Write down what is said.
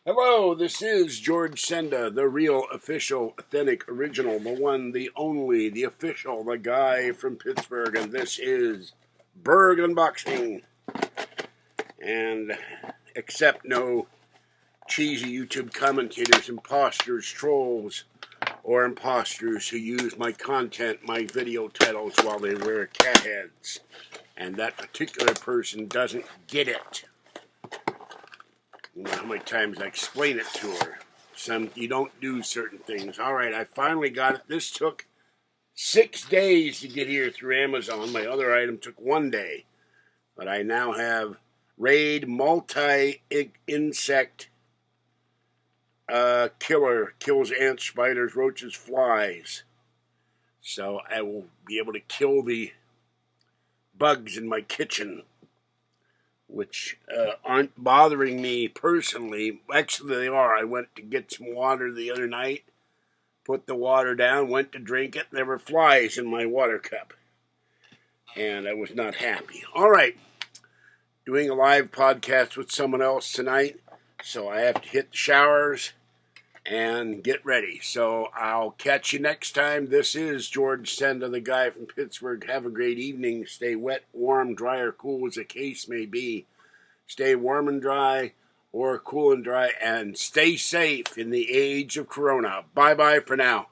Hello, this is George Senda, the real, official, authentic, original, the one, the only, the official, the guy from Pittsburgh, and this is Burgh Unboxing. And accept no cheesy YouTube commentators, imposters, trolls, or imposters who use my content, my video titles, while they wear cat heads. And that particular person doesn't get it. You know how many times I explain it to her. You don't do certain things. All right, I finally got it. This took 6 days to get here through Amazon. My other item took 1 day. But I now have Raid Multi-Insect Killer. Kills ants, spiders, roaches, flies. So I will be able to kill the bugs in my kitchen, which aren't bothering me personally. Actually, they are. I went to get some water the other night, put the water down, went to drink it, and there were flies in my water cup. And I was not happy. All right, doing a live podcast with someone else tonight, so I have to hit the showers and get ready. So I'll catch you next time. This is George Senda, the guy from Pittsburgh. Have a great evening. Stay wet, warm, dry, or cool as the case may be. Stay warm and dry, or cool and dry, and stay safe in the age of Corona. Bye-bye for now.